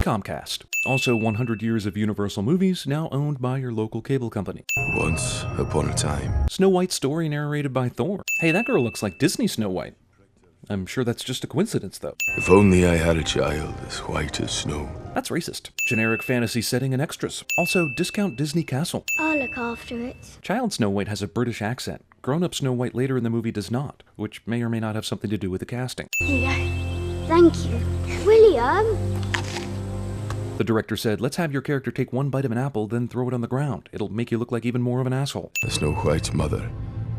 Comcast. Also 100 years of Universal movies, now owned by your local cable company. Once upon a time. Snow White's story narrated by Thor. Hey, that girl looks like Disney Snow White. I'm sure that's just a coincidence, though. If only I had a child as white as snow. That's racist. Generic fantasy setting and extras. Also, discount Disney Castle. I'll look after it. Child Snow White has a British accent. Grown-up Snow White later in the movie does not, which may or may not have something to do with the casting. Here you go. Thank you. William! The director said, let's have your character take one bite of an apple, then throw it on the ground. It'll make you look like even more of an asshole. Snow White's mother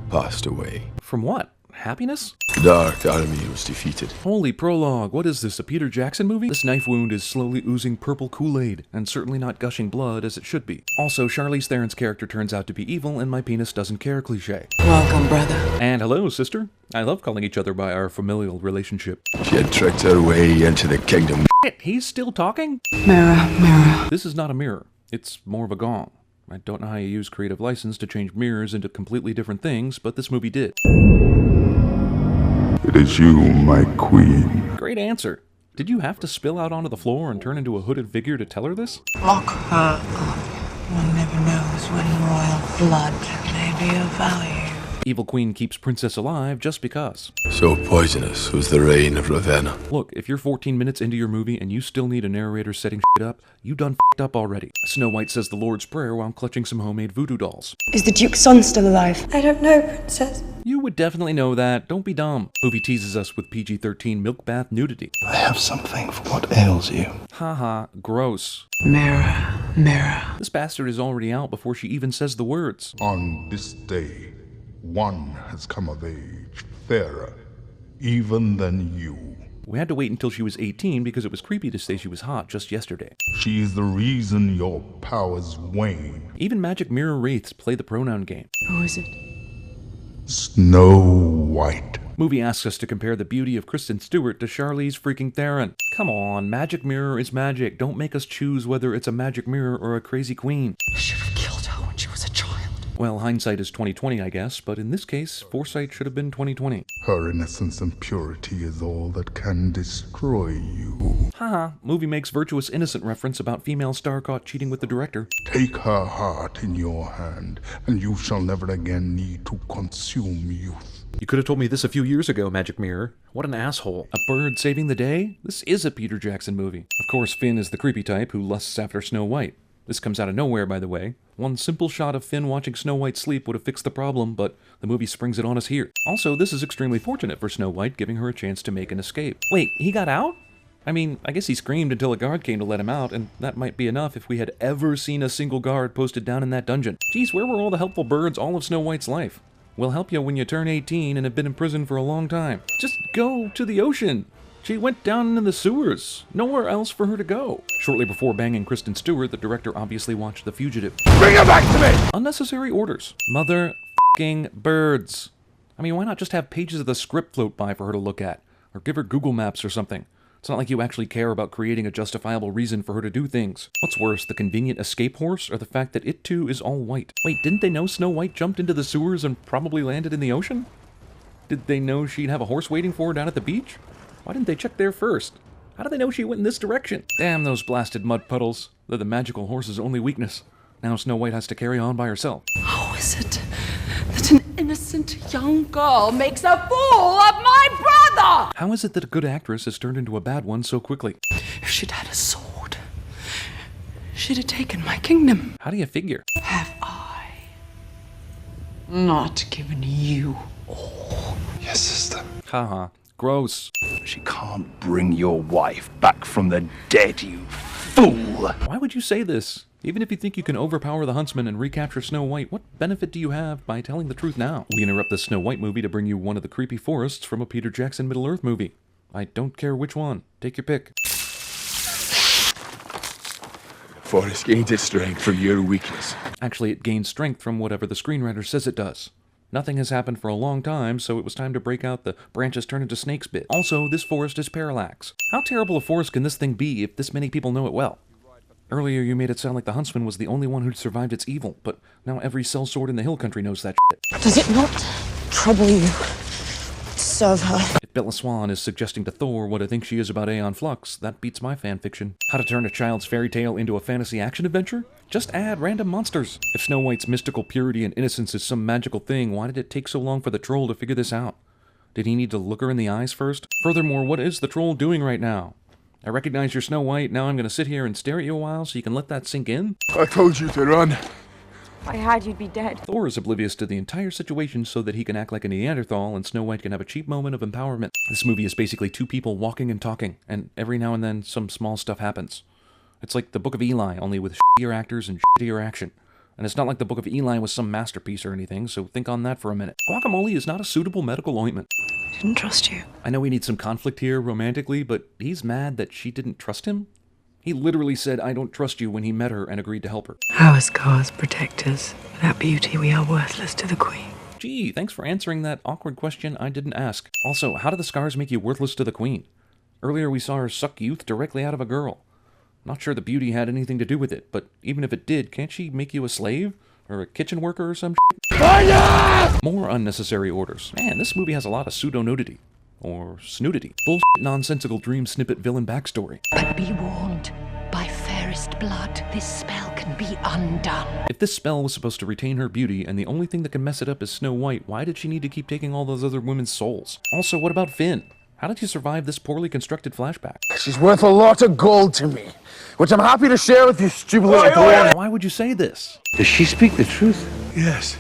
passed away. From what? Happiness? The Dark Army was defeated. Holy prologue, what is this, a Peter Jackson movie? This knife wound is slowly oozing purple Kool-Aid, and certainly not gushing blood as it should be. Also, Charlize Theron's character turns out to be evil, and my penis doesn't care cliché. Welcome, brother. And hello, sister. I love calling each other by our familial relationship. She had tricked her way into the kingdom. He's still talking? Mirror, mirror. This is not a mirror. It's more of a gong. I don't know how you use creative license to change mirrors into completely different things, but this movie did. It is you, my queen. Great answer. Did you have to spill out onto the floor and turn into a hooded figure to tell her this? Lock her up. One never knows when royal blood may be of value. Evil Queen keeps Princess alive just because. So poisonous was the reign of Ravenna. Look, if you're 14 minutes into your movie and you still need a narrator setting shit up, you done f***ed up already. Snow White says the Lord's Prayer while clutching some homemade voodoo dolls. Is the Duke's son still alive? I don't know, Princess. You would definitely know that. Don't be dumb. Movie teases us with PG-13 milk bath nudity. I have something for what ails you. Haha, gross. Mirror, mirror. This bastard is already out before she even says the words. On this day, one has come of age, fairer even than you. We had to wait until she was 18 because it was creepy to say she was hot just yesterday. She is the reason your powers wane. Even magic mirror wraiths play the pronoun game. Who is it? Snow White. Movie asks us to compare the beauty of Kristen Stewart to Charlize freaking Theron. Come on, magic mirror is magic. Don't make us choose whether it's a magic mirror or a crazy queen. I should have killed her when she was a child. Well, hindsight is 20/20, I guess, but in this case, foresight should have been 20/20. Her innocence and purity is all that can destroy you. Haha, movie makes virtuous innocent reference about female star caught cheating with the director. Take her heart in your hand, and you shall never again need to consume youth. You could have told me this a few years ago, Magic Mirror. What an asshole. A bird saving the day? This is a Peter Jackson movie. Of course, Finn is the creepy type who lusts after Snow White. This comes out of nowhere, by the way. One simple shot of Finn watching Snow White sleep would have fixed the problem, but the movie springs it on us here. Also, this is extremely fortunate for Snow White, giving her a chance to make an escape. Wait, he got out? I mean, I guess he screamed until a guard came to let him out, and that might be enough if we had ever seen a single guard posted down in that dungeon. Geez, where were all the helpful birds all of Snow White's life? We'll help you when you turn 18 and have been in prison for a long time. Just go to the ocean. She went down in the sewers. Nowhere else for her to go. Shortly before banging Kristen Stewart, the director obviously watched The Fugitive. Bring her back to me! Unnecessary orders. Mother f***ing birds. I mean, why not just have pages of the script float by for her to look at? Or give her Google Maps or something. It's not like you actually care about creating a justifiable reason for her to do things. What's worse, the convenient escape horse or the fact that it too is all white? Wait, didn't they know Snow White jumped into the sewers and probably landed in the ocean? Did they know she'd have a horse waiting for her down at the beach? Why didn't they check there first? How did they know she went in this direction? Damn those blasted mud puddles. They're the magical horse's only weakness. Now Snow White has to carry on by herself. How is it that an innocent young girl makes a fool of my brother? How is it that a good actress has turned into a bad one so quickly? If she'd had a sword, she'd have taken my kingdom. How do you figure? Have I not given you all? Yes, sister. Haha. Gross. She can't bring your wife back from the dead, you fool! Why would you say this? Even if you think you can overpower the Huntsman and recapture Snow White, what benefit do you have by telling the truth now? We interrupt the Snow White movie to bring you one of the creepy forests from a Peter Jackson Middle-earth movie. I don't care which one. Take your pick. Forest gains its strength from your weakness. Actually, it gains strength from whatever the screenwriter says it does. Nothing has happened for a long time, so it was time to break out the branches turn into snakes bit. Also, this forest is parallax. How terrible a forest can this thing be if this many people know it well? Earlier you made it sound like the Huntsman was the only one who'd survived its evil, but now every sellsword in the hill country knows that shit. Does it not trouble you to serve her. If Bella Swan is suggesting to Thor what I think she is about Aeon Flux, that beats my fanfiction. How to turn a child's fairy tale into a fantasy action adventure? Just add random monsters. If Snow White's mystical purity and innocence is some magical thing, why did it take so long for the troll to figure this out? Did he need to look her in the eyes first? Furthermore, what is the troll doing right now? I recognize you're Snow White, now I'm gonna sit here and stare at you a while so you can let that sink in? I told you to run. If I had, you'd be dead. Thor is oblivious to the entire situation so that he can act like a Neanderthal and Snow White can have a cheap moment of empowerment. This movie is basically two people walking and talking, and every now and then some small stuff happens. It's like the Book of Eli, only with shittier actors and shittier action. And it's not like the Book of Eli was some masterpiece or anything, so think on that for a minute. Guacamole is not a suitable medical ointment. I didn't trust you. I know we need some conflict here romantically, but he's mad that she didn't trust him? He literally said, I don't trust you when he met her and agreed to help her. Our scars protect us. Without beauty, we are worthless to the Queen. Gee, thanks for answering that awkward question I didn't ask. Also, how do the scars make you worthless to the Queen? Earlier we saw her suck youth directly out of a girl. Not sure the beauty had anything to do with it, but even if it did, can't she make you a slave? Or a kitchen worker or some shit? More unnecessary orders. Man, this movie has a lot of pseudo-nudity. Or snudity. Bullshit nonsensical dream snippet villain backstory. But be warned, by fairest blood, this spell can be undone. If this spell was supposed to retain her beauty, and the only thing that can mess it up is Snow White, why did she need to keep taking all those other women's souls? Also, what about Finn? How did he survive this poorly constructed flashback? She's worth a lot of gold to me, which I'm happy to share with you, stupid little boy. Why would you say this? Does she speak the truth? Yes.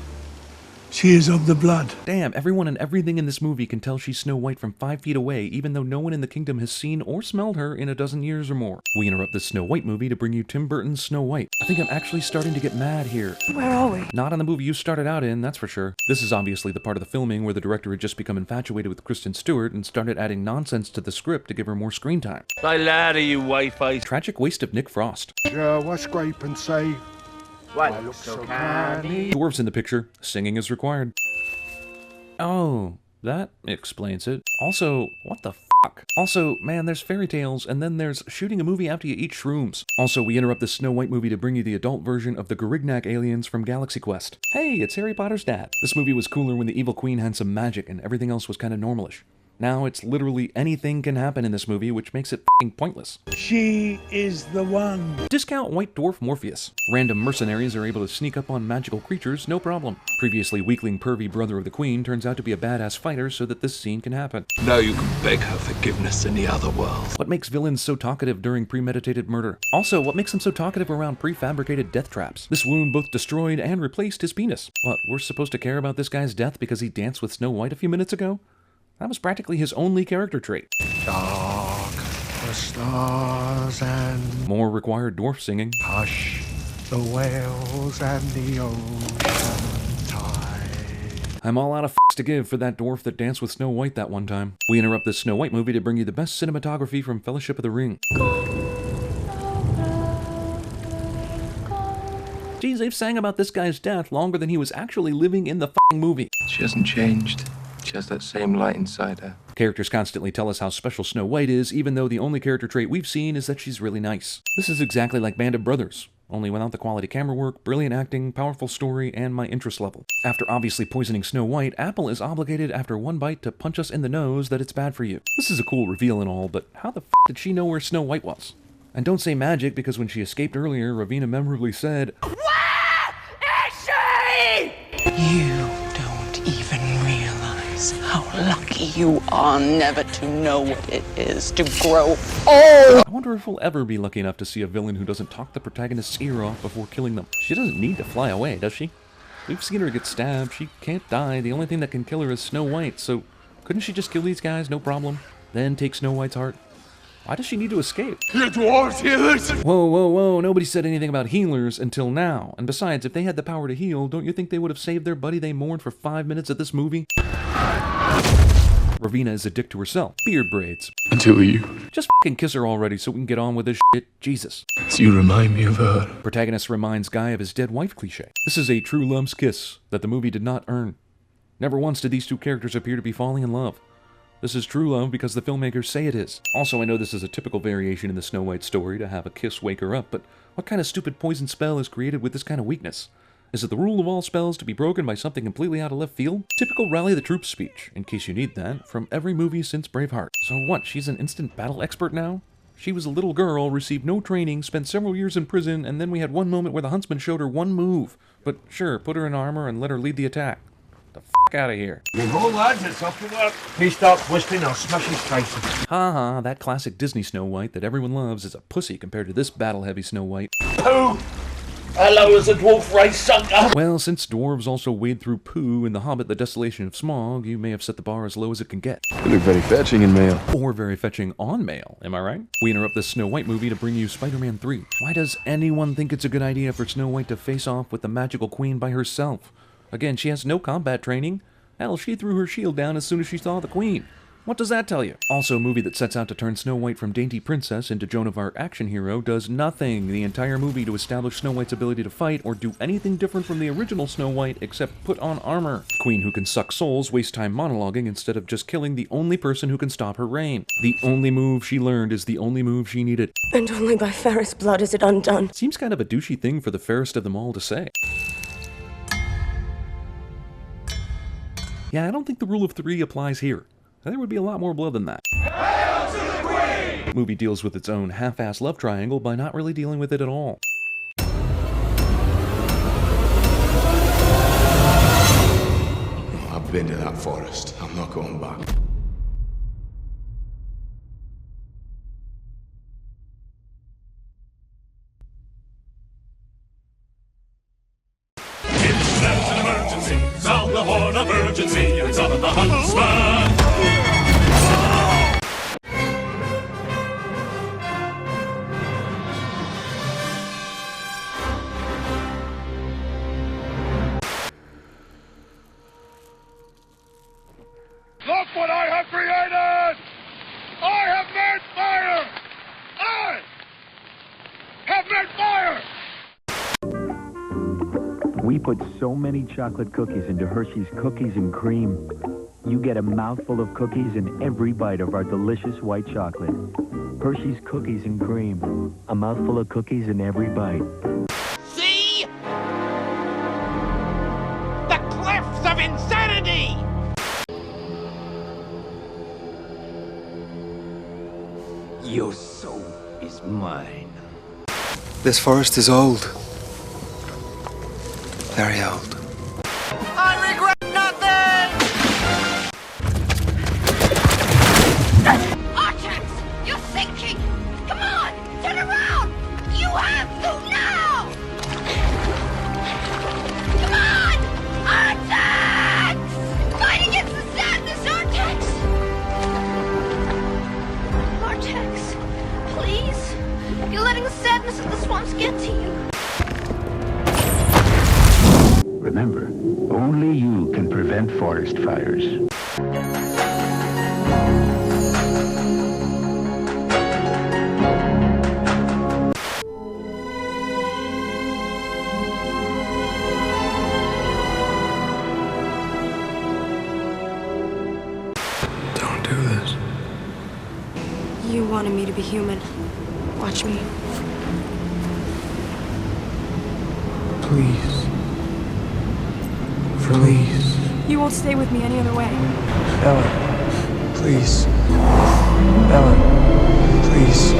She is of the blood. Damn, everyone and everything in this movie can tell she's Snow White from 5 feet away, even though no one in the kingdom has seen or smelled her in a dozen years or more. We interrupt this Snow White movie to bring you Tim Burton's Snow White. I think I'm actually starting to get mad here. Where are we? Not on the movie you started out in, that's for sure. This is obviously the part of the filming where the director had just become infatuated with Kristen Stewart and started adding nonsense to the script to give her more screen time. I ladder you, Wi-Fi. Tragic waste of Nick Frost. What scrape and say? What? I look so canny. Dwarves in the picture, singing is required. Oh, that explains it. Also, what the fuck? Also, man, there's fairy tales, and then there's shooting a movie after you eat shrooms. Also, we interrupt the Snow White movie to bring you the adult version of the Garignac aliens from Galaxy Quest. Hey, it's Harry Potter's dad. This movie was cooler when the evil queen had some magic and everything else was kind of normalish. Now it's literally anything can happen in this movie, which makes it f***ing pointless. She is the one. Discount White Dwarf Morpheus. Random mercenaries are able to sneak up on magical creatures, no problem. Previously weakling pervy brother of the queen turns out to be a badass fighter so that this scene can happen. Now you can beg her forgiveness in the other world. What makes villains so talkative during premeditated murder? Also, what makes them so talkative around prefabricated death traps? This wound both destroyed and replaced his penis. What, we're supposed to care about this guy's death because he danced with Snow White a few minutes ago? That was practically his only character trait. Dark the stars and More required dwarf singing. hush the whales and the ocean tide. I'm all out of f***s to give for that dwarf that danced with Snow White that one time. We interrupt this Snow White movie to bring you the best cinematography from Fellowship of the Ring. Geez, they've sang about this guy's death longer than he was actually living in the f***ing movie. She hasn't changed. She has that same light inside her. Characters constantly tell us how special Snow White is, even though the only character trait we've seen is that she's really nice. This is exactly like Band of Brothers, only without the quality camera work, brilliant acting, powerful story, and my interest level. After obviously poisoning Snow White, Apple is obligated after one bite to punch us in the nose that it's bad for you. This is a cool reveal and all, but how the f*** did she know where Snow White was? And don't say magic, because when she escaped earlier, Ravina memorably said, Where is she? You don't even realize how lucky you are never to know what it is to grow old. I wonder if we'll ever be lucky enough to see a villain who doesn't talk the protagonist's ear off before killing them. She doesn't need to fly away, does she? We've seen her get stabbed, she can't die, the only thing that can kill her is Snow White, so couldn't she just kill these guys, no problem? Then take Snow White's heart? Why does she need to escape? You dwarves healers! Whoa, whoa, whoa, nobody said anything about healers until now. And besides, if they had the power to heal, don't you think they would have saved their buddy they mourned for 5 minutes at this movie? Ravina is a dick to herself. Beard braids. Until you. Just f***ing kiss her already so we can get on with this shit. Jesus. You remind me of her. Protagonist reminds guy of his dead wife cliche. This is a true love's kiss that the movie did not earn. Never once did these two characters appear to be falling in love. This is true love because the filmmakers say it is. Also, I know this is a typical variation in the Snow White story to have a kiss wake her up, but what kind of stupid poison spell is created with this kind of weakness? Is it the rule of all spells to be broken by something completely out of left field? Typical rally the troops speech, in case you need that, from every movie since Braveheart. So what, she's an instant battle expert now? She was a little girl, received no training, spent several years in prison, and then we had one moment where the huntsman showed her one move. But sure, put her in armor and let her lead the attack. The f*** out of here. You go, lads, it's off to work. Please stop twisting, I'll smash his face. Ha ha, that classic Disney Snow White that everyone loves is a pussy compared to this battle-heavy Snow White. Pooh! Hello, as a dwarf race sunker. Well, since dwarves also wade through poo in The Hobbit, The Desolation of Smaug, you may have set the bar as low as it can get. You look very fetching in mail. Or very fetching on mail, am I right? We interrupt this Snow White movie to bring you Spider-Man 3. Why does anyone think it's a good idea for Snow White to face off with the magical queen by herself? Again, she has no combat training. Hell, she threw her shield down as soon as she saw the queen. What does that tell you? Also, a movie that sets out to turn Snow White from dainty princess into Joan of Arc action hero does nothing the entire movie to establish Snow White's ability to fight or do anything different from the original Snow White except put on armor. Queen who can suck souls wastes time monologuing instead of just killing the only person who can stop her reign. The only move she learned is the only move she needed. And only by fairest blood is it undone. Seems kind of a douchey thing for the fairest of them all to say. Yeah, I don't think the rule of 3 applies here. There would be a lot more blood than that. Hail to the Queen! The movie deals with its own half-ass love triangle by not really dealing with it at all. I've been to that forest. I'm not going back. It's an emergency. Sound the horn of urgency. It's on the Huntsman. Look what I have created! I have made fire! I have made fire! We put so many chocolate cookies into Hershey's Cookies and Cream. You get a mouthful of cookies in every bite of our delicious white chocolate. Hershey's Cookies and Cream. A mouthful of cookies in every bite. See? The cliffs of insanity! Your soul is mine. This forest is old. Very old. I regret nothing! Artex, you're sinking! Come on, turn around! You have to now! Come on! Artex! Fight against the sadness, Artex! Artex, please. You're letting the sadness of the swamps get to you. Remember, only you can prevent forest fires. Don't do this. You wanted me to be human. Watch me. Please. Please. You won't stay with me any other way. Ellen. Please. Ellen. Please.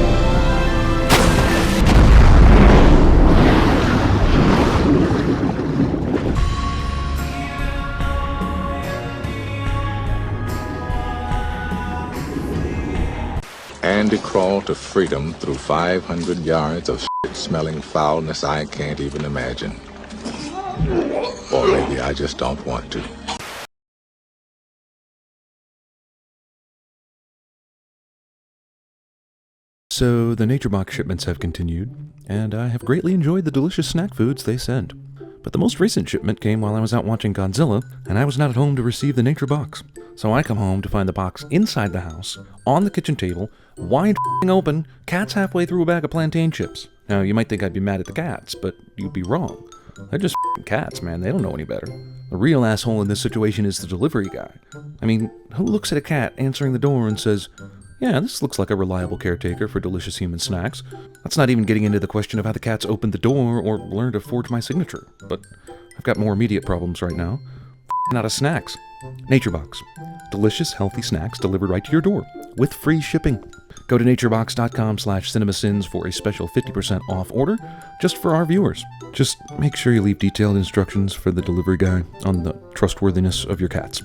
Andy crawled to freedom through 500 yards of shit-smelling foulness I can't even imagine. Or maybe I just don't want to. So the Nature Box shipments have continued, and I have greatly enjoyed the delicious snack foods they sent. But the most recent shipment came while I was out watching Godzilla, and I was not at home to receive the Nature Box. So I come home to find the box inside the house, on the kitchen table, wide open, cats halfway through a bag of plantain chips. Now, you might think I'd be mad at the cats, but you'd be wrong. They're just cats, man. They don't know any better. The real asshole in this situation is the delivery guy. I mean, who looks at a cat answering the door and says, Yeah, this looks like a reliable caretaker for delicious human snacks. That's not even getting into the question of how the cats opened the door or learned to forge my signature. But I've got more immediate problems right now. Out of snacks. NatureBox. Delicious, healthy snacks delivered right to your door with free shipping. Go to naturebox.com/CinemaSins for a special 50% off order just for our viewers. Just make sure you leave detailed instructions for the delivery guy on the trustworthiness of your cats.